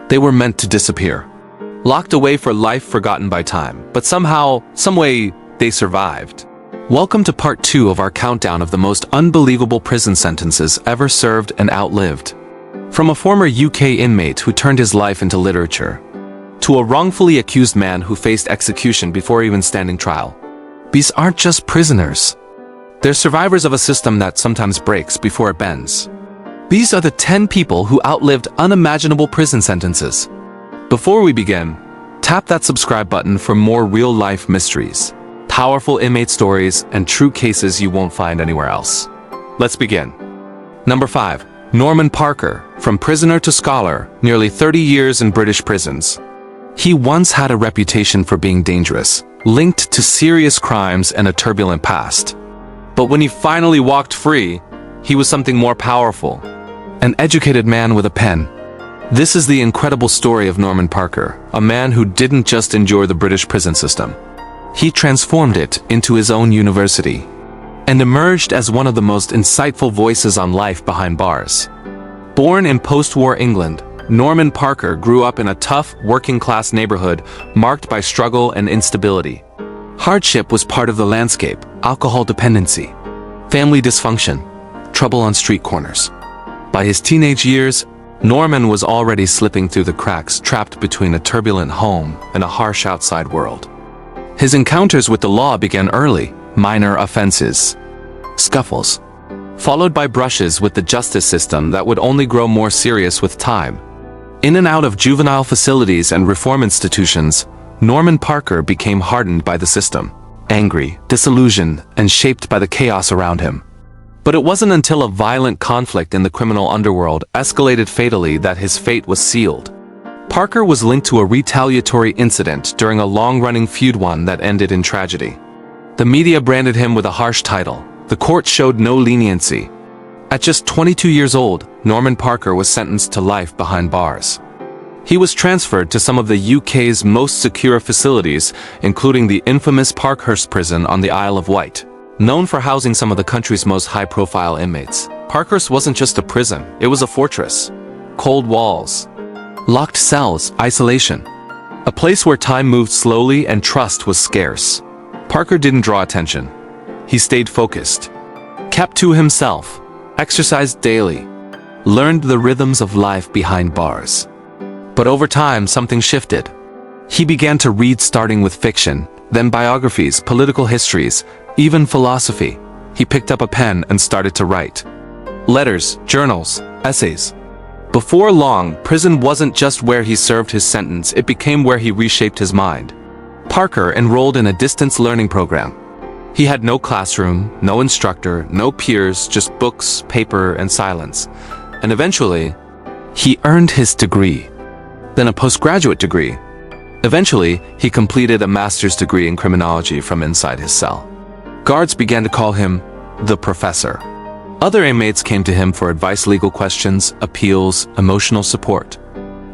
They were meant to disappear. Locked away for life, forgotten by time, but somehow, someway, they survived. Welcome to part 2 of our countdown of the most unbelievable prison sentences ever served and outlived. From a former UK inmate who turned his life into literature, to a wrongfully accused man who faced execution before even standing trial. These aren't just prisoners. They're survivors of a system that sometimes breaks before it bends. These are the 10 people who outlived unimaginable prison sentences. Before we begin, tap that subscribe button for more real-life mysteries, powerful inmate stories, and true cases you won't find anywhere else. Let's begin. Number 5. Norman Parker, from prisoner to scholar, nearly 30 years in British prisons. He once had a reputation for being dangerous, linked to serious crimes and a turbulent past. But when he finally walked free, he was something more powerful. An educated man with a pen. This is the incredible story of Norman Parker, a man who didn't just endure the British prison system. He transformed it into his own university, and emerged as one of the most insightful voices on life behind bars. Born in post-war England, Norman Parker grew up in a tough, working-class neighborhood marked by struggle and instability. Hardship was part of the landscape: alcohol dependency, family dysfunction, trouble on street corners. By his teenage years, Norman was already slipping through the cracks, trapped between a turbulent home and a harsh outside world. His encounters with the law began early: minor offenses, scuffles, followed by brushes with the justice system that would only grow more serious with time. In and out of juvenile facilities and reform institutions, Norman Parker became hardened by the system, angry, disillusioned, and shaped by the chaos around him. But it wasn't until a violent conflict in the criminal underworld escalated fatally that his fate was sealed. Parker was linked to a retaliatory incident during a long-running feud, one that ended in tragedy. The media branded him with a harsh title. The court showed no leniency. At just 22 years old, Norman Parker was sentenced to life behind bars. He was transferred to some of the UK's most secure facilities, including the infamous Parkhurst prison on the Isle of Wight. Known for housing some of the country's most high-profile inmates, Parkhurst wasn't just a prison, it was a fortress. Cold walls, locked cells, isolation. A place where time moved slowly and trust was scarce. Parker didn't draw attention. He stayed focused, kept to himself, exercised daily, learned the rhythms of life behind bars. But over time, something shifted. He began to read, starting with fiction, then biographies, political histories, even philosophy. He picked up a pen and started to write. Letters, journals, essays. Before long, prison wasn't just where he served his sentence, it became where he reshaped his mind. Parker enrolled in a distance learning program. He had no classroom, no instructor, no peers, just books, paper, and silence. And eventually, he earned his degree, then a postgraduate degree. Eventually, he completed a master's degree in criminology from inside his cell. Guards began to call him the professor. Other inmates came to him for advice, legal questions, appeals, emotional support.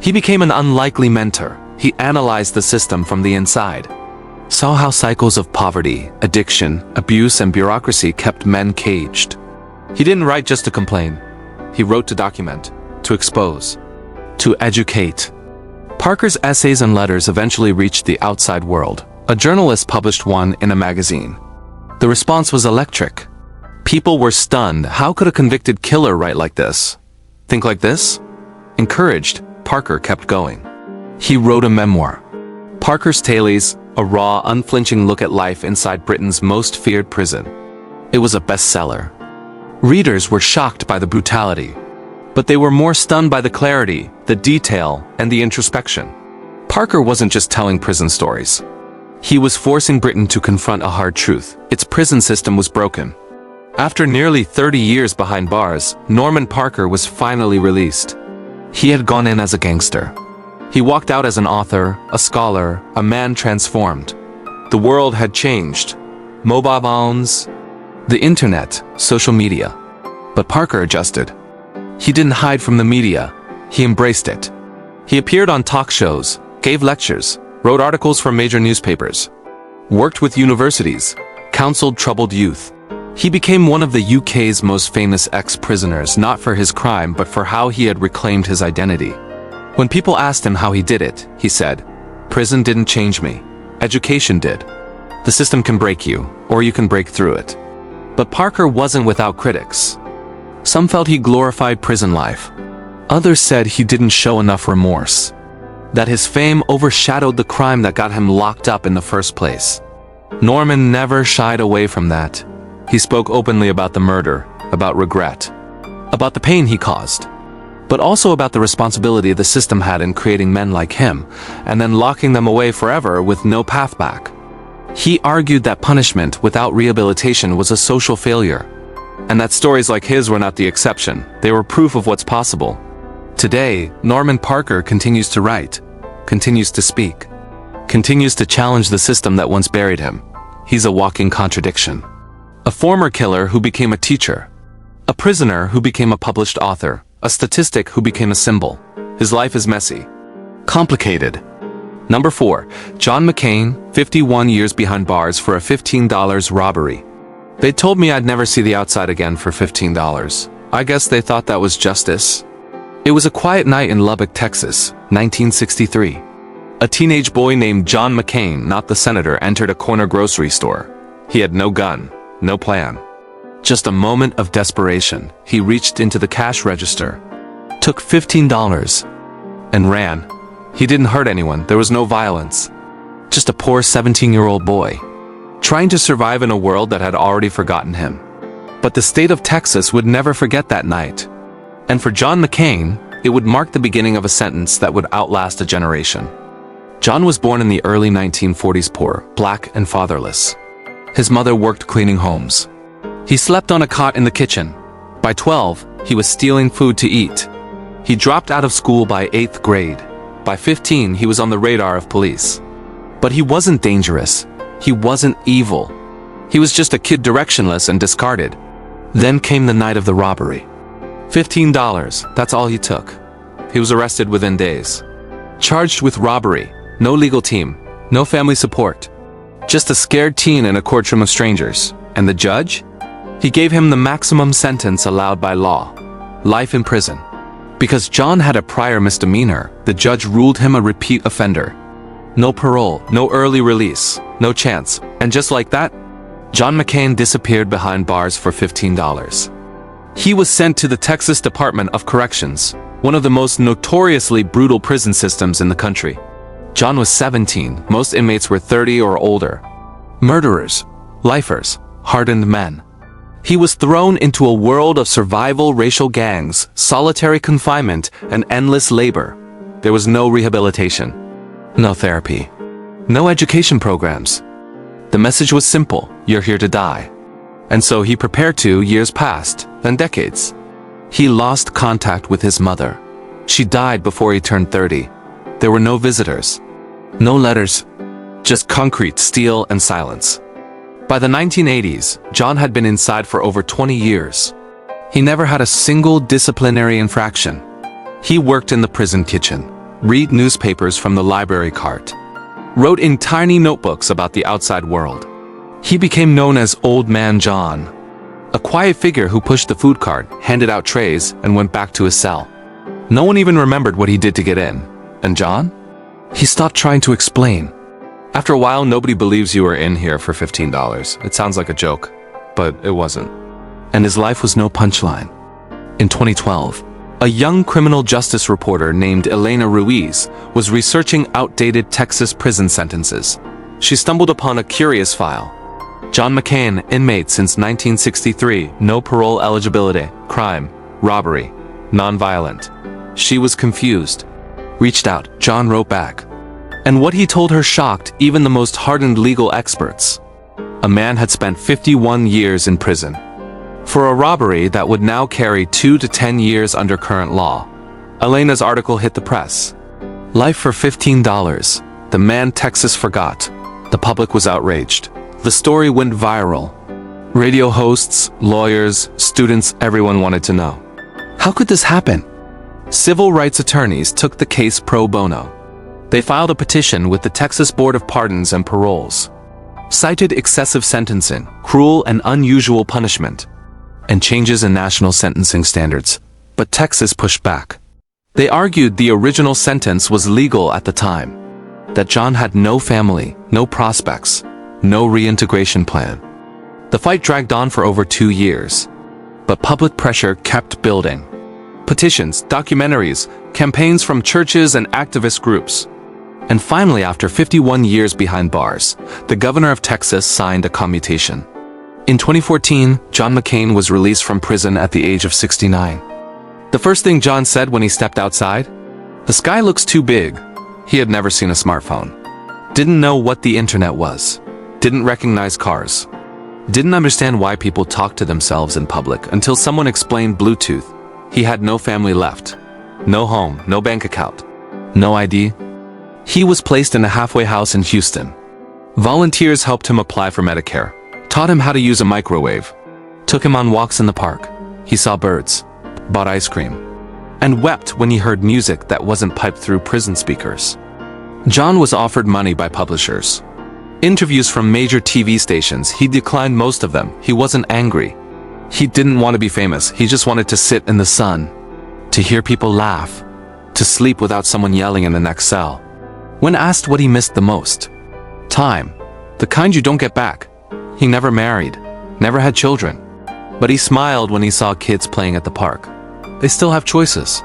He became an unlikely mentor. He analyzed the system from the inside, saw how cycles of poverty, addiction, abuse, and bureaucracy kept men caged. He didn't write just to complain. He wrote to document, to expose, to educate. Parker's essays and letters eventually reached the outside world. A journalist published one in a magazine. The response was electric. People were stunned. How could a convicted killer write like this? Think like this? Encouraged, Parker kept going. He wrote a memoir, Parker's Tales, a raw, unflinching look at life inside Britain's most feared prison. It was a bestseller. Readers were shocked by the brutality, but they were more stunned by the clarity, the detail, and the introspection. Parker wasn't just telling prison stories. He was forcing Britain to confront a hard truth. Its prison system was broken. After nearly 30 years behind bars, Norman Parker was finally released. He had gone in as a gangster. He walked out as an author, a scholar, a man transformed. The world had changed. Mobile phones, the internet, social media. But Parker adjusted. He didn't hide from the media. He embraced it. He appeared on talk shows, gave lectures, wrote articles for major newspapers, worked with universities, counseled troubled youth. He became one of the UK's most famous ex-prisoners, not for his crime but for how he had reclaimed his identity. When people asked him how he did it, he said, "Prison didn't change me. Education did. The system can break you, or you can break through it." But Parker wasn't without critics. Some felt he glorified prison life. Others said he didn't show enough remorse, that his fame overshadowed the crime that got him locked up in the first place. Norman never shied away from that. He spoke openly about the murder, about regret, about the pain he caused, but also about the responsibility the system had in creating men like him, and then locking them away forever with no path back. He argued that punishment without rehabilitation was a social failure, and that stories like his were not the exception. They were proof of what's possible. Today, Norman Parker continues to write, continues to speak, continues to challenge the system that once buried him. He's a walking contradiction. A former killer who became a teacher, a prisoner who became a published author, a statistic who became a symbol. His life is messy, complicated. Number 4, John McCain, 51 years behind bars for a $15 robbery. They told me I'd never see the outside again for $15. I guess they thought that was justice. It was a quiet night in Lubbock, Texas, 1963. A teenage boy named John McCain, not the senator, entered a corner grocery store. He had no gun, no plan. Just a moment of desperation. He reached into the cash register, took $15, and ran. He didn't hurt anyone. There was no violence. Just a poor 17-year-old boy, trying to survive in a world that had already forgotten him. But the state of Texas would never forget that night. And for John McCain, it would mark the beginning of a sentence that would outlast a generation. John was born in the early 1940s, poor, black, and fatherless. His mother worked cleaning homes. He slept on a cot in the kitchen. By 12, he was stealing food to eat. He dropped out of school by 8th grade. By 15, he was on the radar of police. But he wasn't dangerous. He wasn't evil. He was just a kid, directionless and discarded. Then came the night of the robbery. $15, that's all he took. He was arrested within days. Charged with robbery, no legal team, no family support. Just a scared teen in a courtroom of strangers. And the judge? He gave him the maximum sentence allowed by law, life in prison. Because John had a prior misdemeanor, the judge ruled him a repeat offender. No parole, no early release, no chance. And just like that, John McCain disappeared behind bars for $15. He was sent to the Texas Department of Corrections, one of the most notoriously brutal prison systems in the country. John was 17, most inmates were 30 or older. Murderers, lifers, hardened men. He was thrown into a world of survival, racial gangs, solitary confinement, and endless labor. There was no rehabilitation, no therapy, no education programs. The message was simple: you're here to die. And so he prepared to. Years passed, then decades. He lost contact with his mother. She died before he turned 30. There were no visitors, no letters, just concrete, steel, and silence. By the 1980s, John had been inside for over 20 years. He never had a single disciplinary infraction. He worked in the prison kitchen, read newspapers from the library cart, wrote in tiny notebooks about the outside world. He became known as Old Man John, a quiet figure who pushed the food cart, handed out trays, and went back to his cell. No one even remembered what he did to get in. And John? He stopped trying to explain. After a while, nobody believes you were in here for $15. It sounds like a joke, but it wasn't. And his life was no punchline. In 2012, a young criminal justice reporter named Elena Ruiz was researching outdated Texas prison sentences. She stumbled upon a curious file. John McCain, inmate since 1963, no parole eligibility, crime, robbery, nonviolent. She was confused. Reached out. John wrote back. And what he told her shocked even the most hardened legal experts. A man had spent 51 years in prison for a robbery that would now carry 2 to 10 years under current law. Elena's article hit the press. Life for $15. The man Texas forgot. The public was outraged. The story went viral. Radio hosts, lawyers, students, everyone wanted to know. How could this happen? Civil rights attorneys took the case pro bono. They filed a petition with the Texas Board of Pardons and Paroles, cited excessive sentencing, cruel and unusual punishment, and changes in national sentencing standards. But Texas pushed back. They argued the original sentence was legal at the time, that John had no family, no prospects, no reintegration plan. The fight dragged on for over 2 years, but public pressure kept building. Petitions, documentaries, campaigns from churches and activist groups. And finally, after 51 years behind bars, the governor of Texas signed a commutation. In 2014, John McCain was released from prison at the age of 69. The first thing John said when he stepped outside? "The sky looks too big." He had never seen a smartphone. Didn't know what the internet was. Didn't recognize cars. Didn't understand why people talked to themselves in public until someone explained Bluetooth. He had no family left. No home, no bank account. No ID. He was placed in a halfway house in Houston. Volunteers helped him apply for Medicare, taught him how to use a microwave, took him on walks in the park. He saw birds, bought ice cream, and wept when he heard music that wasn't piped through prison speakers. John was offered money by publishers. Interviews from major TV stations, he declined most of them. He wasn't angry. He didn't want to be famous. He just wanted to sit in the sun, to hear people laugh, to sleep without someone yelling in the next cell. When asked what he missed the most, time, the kind you don't get back. He never married, never had children, but he smiled when he saw kids playing at the park. They still have choices.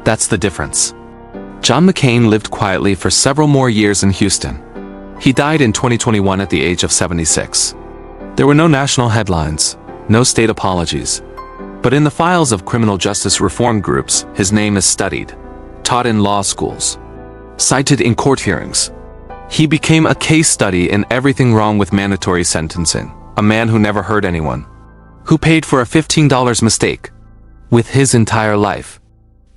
That's the difference. John McCain lived quietly for several more years in Houston. He died in 2021 at the age of 76. There were no national headlines, no state apologies. But in the files of criminal justice reform groups, his name is studied, taught in law schools, cited in court hearings. He became a case study in everything wrong with mandatory sentencing. A man who never hurt anyone, who paid for a $15 mistake with his entire life.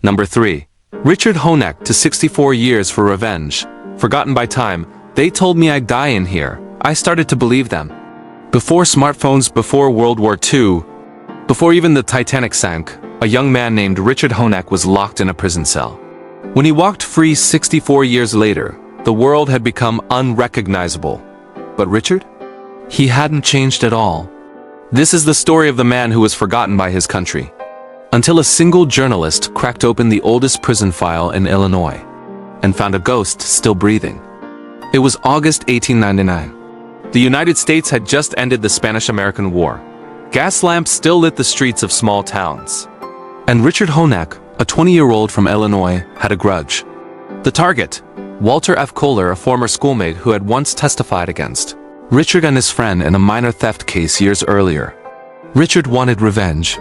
Number 3. Richard Honeck to 64 years for revenge. Forgotten by time. They told me I'd die in here. I started to believe them. Before smartphones, before World War II, before even the Titanic sank, a young man named Richard Honeck was locked in a prison cell. When he walked free 64 years later, the world had become unrecognizable. But Richard? He hadn't changed at all. This is the story of the man who was forgotten by his country, until a single journalist cracked open the oldest prison file in Illinois and found a ghost still breathing. It was August 1899. The United States had just ended the Spanish-American War. Gas lamps still lit the streets of small towns. And Richard Honeck, a 20-year-old from Illinois, had a grudge. The target, Walter F. Kohler, a former schoolmate who had once testified against Richard and his friend in a minor theft case years earlier. Richard wanted revenge.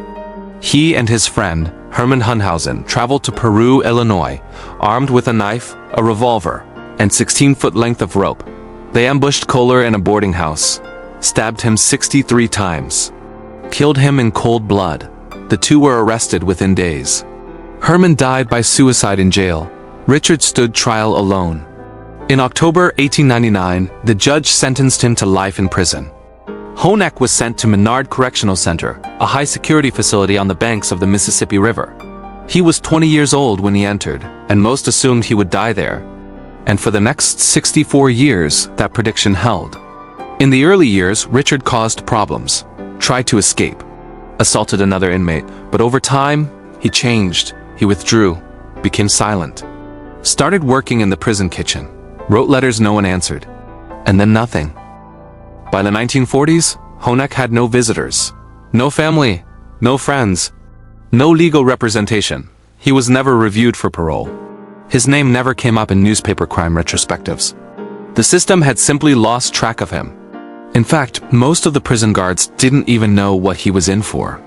He and his friend, Herman Hunhausen, traveled to Peru, Illinois, armed with a knife, a revolver, and 16-foot length of rope. They ambushed Kohler in a boarding house, stabbed him 63 times, killed him in cold blood. The two were arrested within days. Herman died by suicide in jail. Richard stood trial alone. In October 1899, the judge sentenced him to life in prison. Honeck was sent to Menard Correctional Center, a high-security facility on the banks of the Mississippi River. He was 20 years old when he entered, and most assumed he would die there. And for the next 64 years, that prediction held. In the early years, Richard caused problems, tried to escape, assaulted another inmate, but over time, he changed. He withdrew, became silent, started working in the prison kitchen, wrote letters no one answered, and then nothing. By the 1940s, Honeck had no visitors, no family, no friends, no legal representation. He was never reviewed for parole. His name never came up in newspaper crime retrospectives. The system had simply lost track of him. In fact, most of the prison guards didn't even know what he was in for.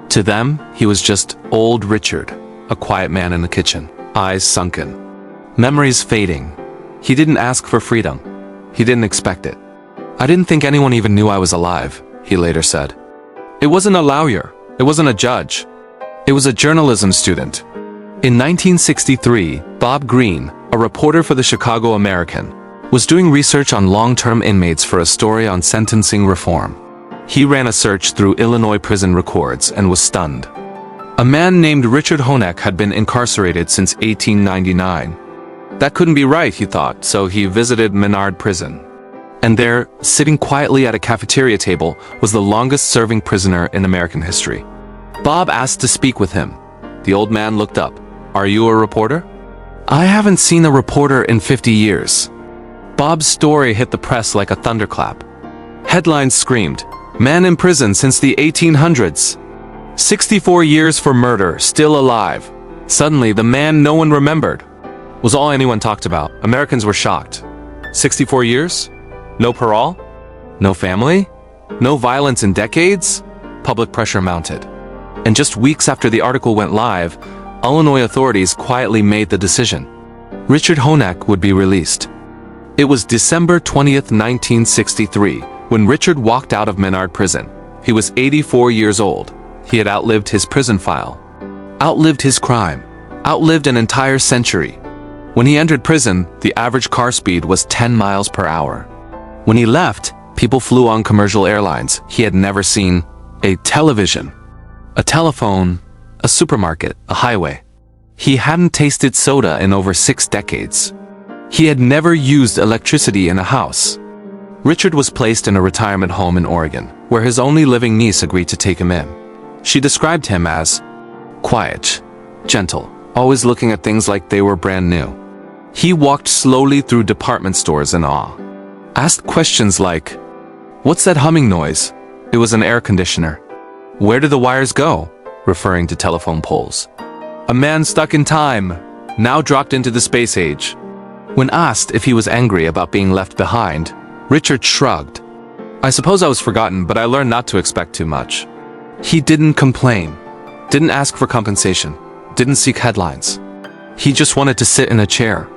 To them, he was just old Richard, a quiet man in the kitchen, eyes sunken, memories fading. He didn't ask for freedom. He didn't expect it. "I didn't think anyone even knew I was alive," he later said. It wasn't a lawyer. It wasn't a judge. It was a journalism student. In 1963, Bob Greene, a reporter for the Chicago American, was doing research on long-term inmates for a story on sentencing reform. He ran a search through Illinois prison records and was stunned. A man named Richard Honeck had been incarcerated since 1899. That couldn't be right, he thought, so he visited Menard Prison. And there, sitting quietly at a cafeteria table, was the longest-serving prisoner in American history. Bob asked to speak with him. The old man looked up. Are you a reporter? I haven't seen a reporter in 50 years. Bob's story hit the press like a thunderclap. Headlines screamed, "Man in prison since the 1800s. 64 years for murder, still alive." Suddenly, the man no one remembered was all anyone talked about. Americans were shocked. 64 years? No parole? No family? No violence in decades? Public pressure mounted. And just weeks after the article went live, Illinois authorities quietly made the decision. Richard Honeck would be released. It was December 20th, 1963, when Richard walked out of Menard Prison. He was 84 years old. He had outlived his prison file, outlived his crime, outlived an entire century. When he entered prison, the average car speed was 10 miles per hour. When he left, people flew on commercial airlines. He had never seen a television, a telephone, a supermarket, a highway. He hadn't tasted soda in over 6 decades. He had never used electricity in a house. Richard was placed in a retirement home in Oregon, where his only living niece agreed to take him in. She described him as quiet, gentle, always looking at things like they were brand new. He walked slowly through department stores in awe, asked questions like, "What's that humming noise?" It was an air conditioner. "Where do the wires go?" referring to telephone poles. A man stuck in time, now dropped into the space age. When asked if he was angry about being left behind, Richard shrugged. "I suppose I was forgotten, but I learned not to expect too much." He didn't complain, didn't ask for compensation, didn't seek headlines. He just wanted to sit in a chair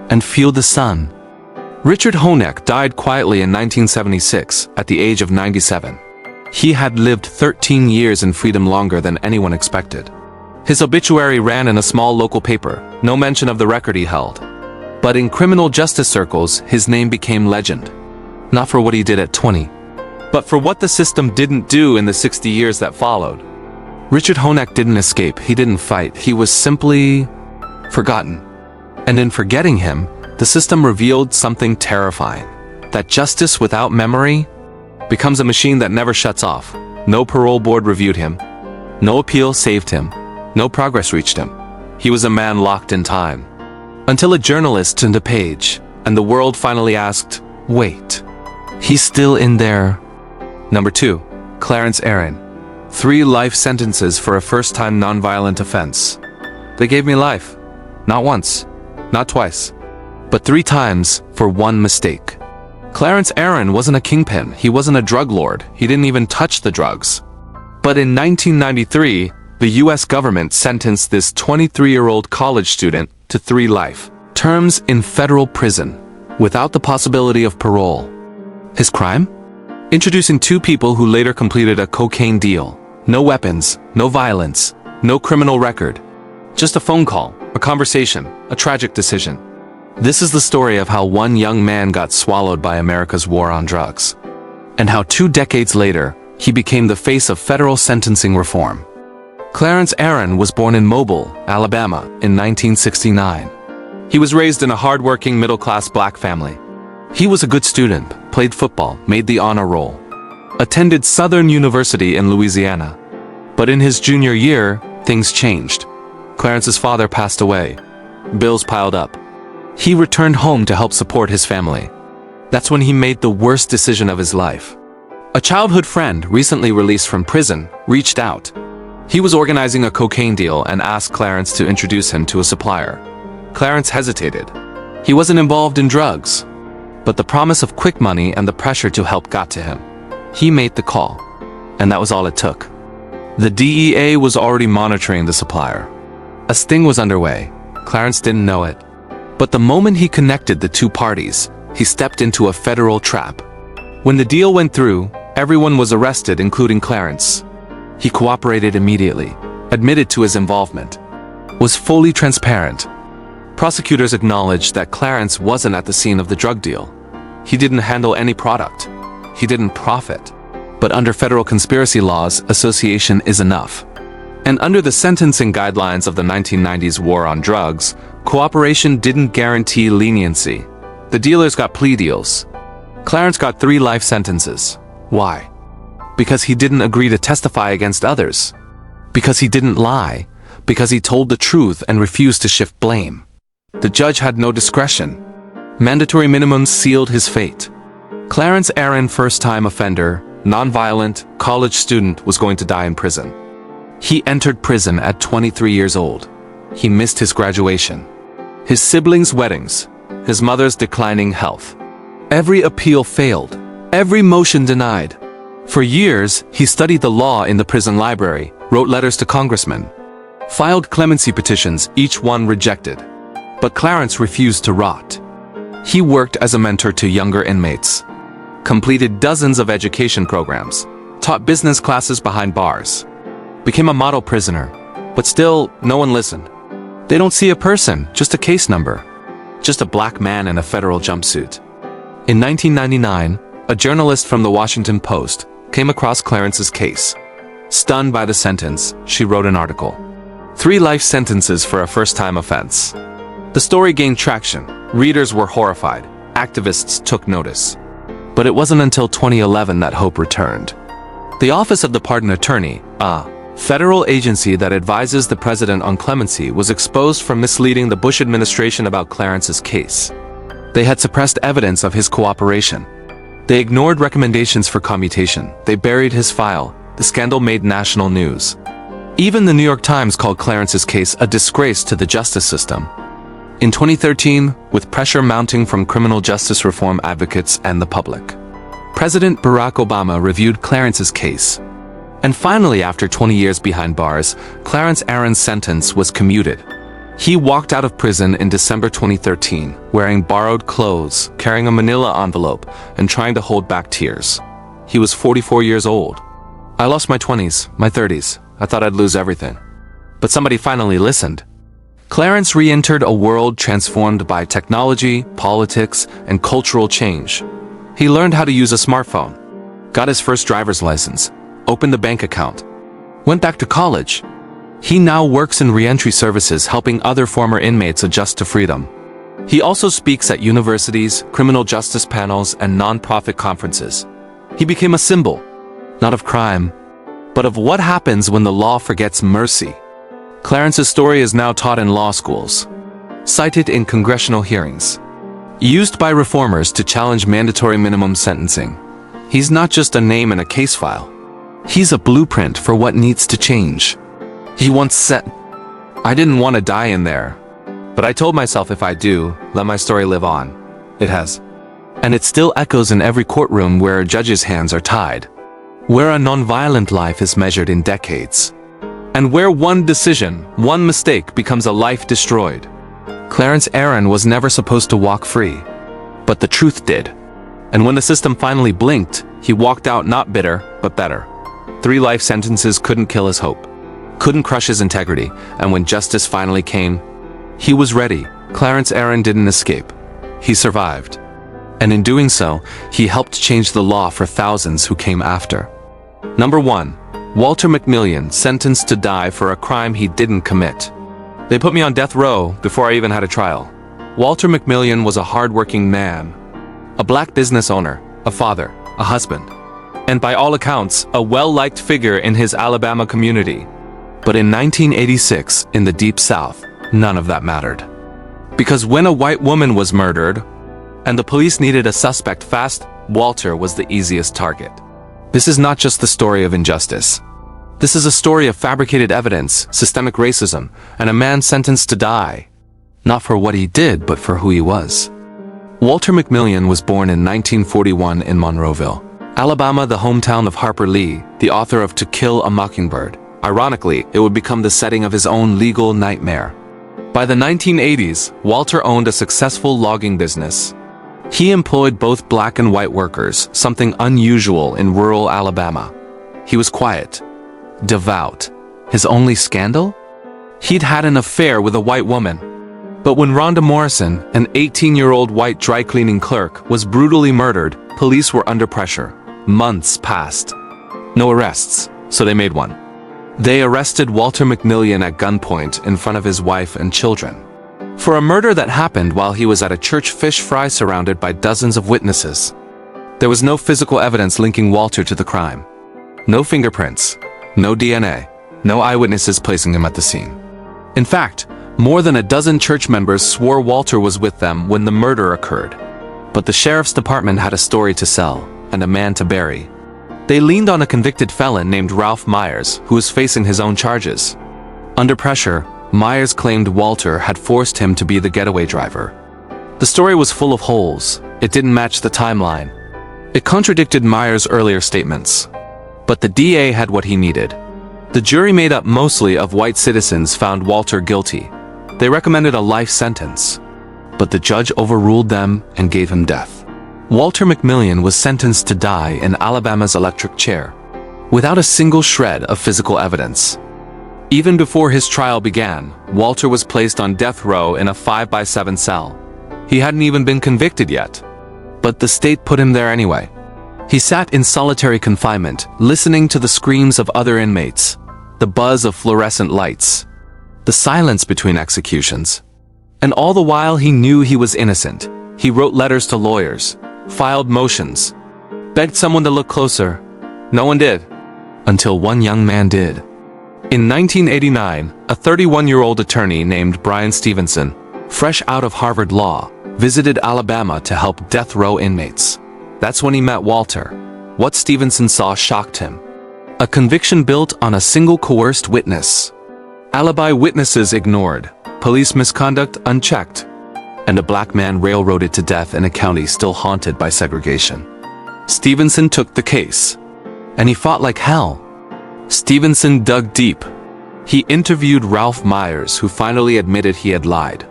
and feel the sun. Richard Honeck died quietly in 1976 at the age of 97. He had lived 13 years in freedom, longer than anyone expected. His obituary ran in a small local paper, no mention of the record he held. But in criminal justice circles, his name became legend. Not for what he did at 20, but for what the system didn't do in the 60 years that followed. Richard Honeck didn't escape, he didn't fight, he was simply forgotten. And in forgetting him, the system revealed something terrifying. That justice without memory becomes a machine that never shuts off. No parole board reviewed him. No appeal saved him. No progress reached him. He was a man locked in time. Until a journalist turned a page, and the world finally asked, wait, he's still in there. Number 2, Clarence Aaron. 3 life sentences for a first-time nonviolent offense. They gave me life. Not once, not twice, but 3 times for 1 mistake. Clarence Aaron wasn't a kingpin, he wasn't a drug lord, he didn't even touch the drugs. But in 1993, the US government sentenced this 23-year-old college student to 3 life terms in federal prison, without the possibility of parole. His crime? Introducing 2 people who later completed a cocaine deal. No weapons, no violence, no criminal record. Just a phone call, a conversation, a tragic decision. This is the story of how 1 young man got swallowed by America's war on drugs, and how 2 decades later, he became the face of federal sentencing reform. Clarence Aaron was born in Mobile, Alabama, in 1969. He was raised in a hard-working middle-class black family. He was a good student, played football, made the honor roll, attended Southern University in Louisiana. But in his junior year, things changed. Clarence's father passed away. Bills piled up. He returned home to help support his family. That's when he made the worst decision of his life. A childhood friend, recently released from prison, reached out. He was organizing a cocaine deal and asked Clarence to introduce him to a supplier. Clarence hesitated. He wasn't involved in drugs, but the promise of quick money and the pressure to help got to him. He made the call, and that was all it took. The DEA was already monitoring the supplier. A sting was underway. Clarence didn't know it. But the moment he connected the 2 parties, he stepped into a federal trap. When the deal went through, everyone was arrested, including Clarence. He cooperated immediately, admitted to his involvement, was fully transparent. Prosecutors acknowledged that Clarence wasn't at the scene of the drug deal. He didn't handle any product. He didn't profit. But under federal conspiracy laws, association is enough. And under the sentencing guidelines of the 1990s war on drugs, cooperation didn't guarantee leniency. The dealers got plea deals. Clarence got 3 life sentences. Why? Because he didn't agree to testify against others. Because he didn't lie, because he told the truth and refused to shift blame. The judge had no discretion. Mandatory minimums sealed his fate. Clarence Aaron, first-time offender, nonviolent, college student, was going to die in prison. He entered prison at 23 years old. He missed his graduation, his siblings' weddings, his mother's declining health. Every appeal failed, every motion denied. For years, he studied the law in the prison library, wrote letters to congressmen, filed clemency petitions, each one rejected. But Clarence refused to rot. He worked as a mentor to younger inmates, completed dozens of education programs, taught business classes behind bars, became a model prisoner, but still, no one listened. They don't see a person, just a case number, just a black man in a federal jumpsuit. In 1999, a journalist from the Washington Post came across Clarence's case. Stunned by the sentence, she wrote an article. 3 life sentences for a first-time offense. The story gained traction. Readers were horrified. Activists took notice. But it wasn't until 2011 that hope returned. The Office of the Pardon Attorney, a federal agency that advises the president on clemency, was exposed for misleading the Bush administration about Clarence's case. They had suppressed evidence of his cooperation. They ignored recommendations for commutation. They buried his file. The scandal made national news. Even the New York Times called Clarence's case a disgrace to the justice system. In 2013, with pressure mounting from criminal justice reform advocates and the public, President Barack Obama reviewed Clarence's case. And finally, after 20 years behind bars, Clarence Aaron's sentence was commuted. He walked out of prison in December 2013, wearing borrowed clothes, carrying a manila envelope, and trying to hold back tears. He was 44 years old. I lost my 20s, my 30s. I thought I'd lose everything. But somebody finally listened. Clarence re-entered a world transformed by technology, politics, and cultural change. He learned how to use a smartphone, got his first driver's license, opened a bank account, went back to college. He now works in re-entry services, helping other former inmates adjust to freedom. He also speaks at universities, criminal justice panels, and non-profit conferences. He became a symbol, not of crime, but of what happens when the law forgets mercy. Clarence's story is now taught in law schools, cited in congressional hearings, used by reformers to challenge mandatory minimum sentencing. He's not just a name in a case file. He's a blueprint for what needs to change. He once said, "I didn't want to die in there, but I told myself if I do, let my story live on." It has. And it still echoes in every courtroom where a judge's hands are tied, where a nonviolent life is measured in decades, and where one decision, one mistake becomes a life destroyed. Clarence Aaron was never supposed to walk free, but the truth did. And when the system finally blinked, he walked out not bitter, but better. 3 life sentences couldn't kill his hope, couldn't crush his integrity, and when justice finally came, he was ready. Clarence Aaron didn't escape. He survived. And in doing so, he helped change the law for thousands who came after. Number 1. Walter McMillian, sentenced to die for a crime he didn't commit. They put me on death row before I even had a trial. Walter McMillian was a hard-working man, a black business owner, a father, a husband, and by all accounts, a well-liked figure in his Alabama community. But in 1986, in the Deep South, none of that mattered. Because when a white woman was murdered, and the police needed a suspect fast, Walter was the easiest target. This is not just the story of injustice. This is a story of fabricated evidence, systemic racism, and a man sentenced to die. Not for what he did, but for who he was. Walter McMillian was born in 1941 in Monroeville, Alabama, the hometown of Harper Lee, the author of To Kill a Mockingbird. Ironically, it would become the setting of his own legal nightmare. By the 1980s, Walter owned a successful logging business. He employed both black and white workers, something unusual in rural Alabama. He was quiet, devout. His only scandal? He'd had an affair with a white woman. But when Rhonda Morrison, an 18-year-old white dry-cleaning clerk, was brutally murdered, police were under pressure. Months passed. No arrests, so they made one. They arrested Walter McMillian at gunpoint in front of his wife and children for a murder that happened while he was at a church fish fry surrounded by dozens of witnesses. There was no physical evidence linking Walter to the crime. No fingerprints, no DNA, no eyewitnesses placing him at the scene. In fact, more than a dozen church members swore Walter was with them when the murder occurred. But the sheriff's department had a story to sell, and a man to bury. They leaned on a convicted felon named Ralph Myers, who was facing his own charges. Under pressure, Myers claimed Walter had forced him to be the getaway driver. The story was full of holes. It didn't match the timeline. It contradicted Myers' earlier statements. But the DA had what he needed. The jury, made up mostly of white citizens, found Walter guilty. They recommended a life sentence. But the judge overruled them and gave him death. Walter McMillian was sentenced to die in Alabama's electric chair, without a single shred of physical evidence. Even before his trial began, Walter was placed on death row in a 5x7 cell. He hadn't even been convicted yet. But the state put him there anyway. He sat in solitary confinement, listening to the screams of other inmates, the buzz of fluorescent lights, the silence between executions. And all the while he knew he was innocent. He wrote letters to lawyers, filed motions, begged someone to look closer. No one did. Until one young man did. In 1989, a 31-year-old attorney named Bryan Stevenson, fresh out of Harvard Law, visited Alabama to help death row inmates. That's when he met Walter. What Stevenson saw shocked him. A conviction built on a single coerced witness. Alibi witnesses ignored. Police misconduct unchecked. And a black man railroaded to death in a county still haunted by segregation. Stevenson took the case. And he fought like hell. Stevenson dug deep. He interviewed Ralph Myers, who finally admitted he had lied.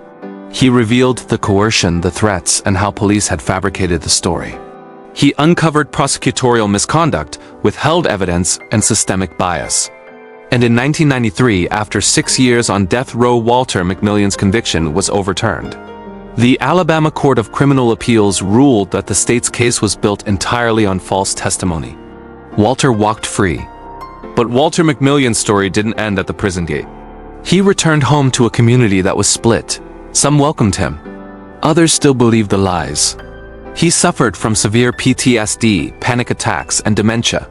He revealed the coercion, the threats, and how police had fabricated the story. He uncovered prosecutorial misconduct, withheld evidence, and systemic bias. And in 1993, after 6 years on death row, Walter McMillian's conviction was overturned. The Alabama Court of Criminal Appeals ruled that the state's case was built entirely on false testimony. Walter walked free. But Walter McMillian's story didn't end at the prison gate. He returned home to a community that was split. Some welcomed him. Others still believed the lies. He suffered from severe PTSD, panic attacks, and dementia.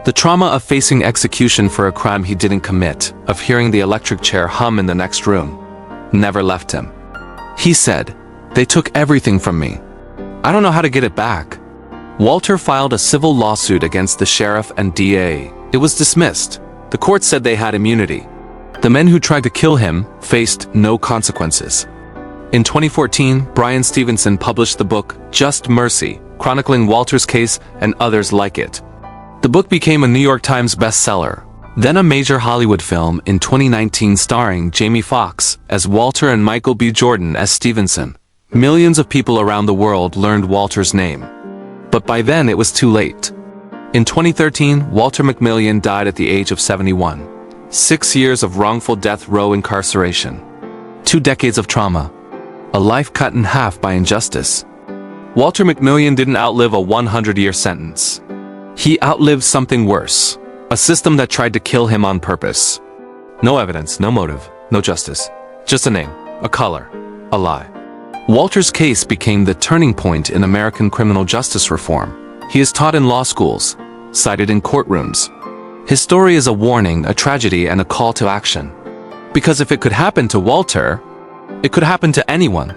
The trauma of facing execution for a crime he didn't commit, of hearing the electric chair hum in the next room, never left him. He said, "They took everything from me. I don't know how to get it back." Walter filed a civil lawsuit against the sheriff and DA. It was dismissed. The court said they had immunity. The men who tried to kill him faced no consequences. In 2014, Bryan Stevenson published the book Just Mercy, chronicling Walter's case and others like it. The book became a New York Times bestseller, then a major Hollywood film in 2019 starring Jamie Foxx as Walter and Michael B. Jordan as Stevenson. Millions of people around the world learned Walter's name. But by then it was too late. In 2013, Walter McMillian died at the age of 71. 6 years of wrongful death row incarceration. 2 decades of trauma. A life cut in half by injustice. Walter McMillian didn't outlive a 100-year sentence. He outlived something worse. A system that tried to kill him on purpose. No evidence, no motive, no justice. Just a name, a color, a lie. Walter's case became the turning point in American criminal justice reform. He is taught in law schools, cited in courtrooms. His story is a warning, a tragedy, and a call to action. Because if it could happen to Walter, it could happen to anyone.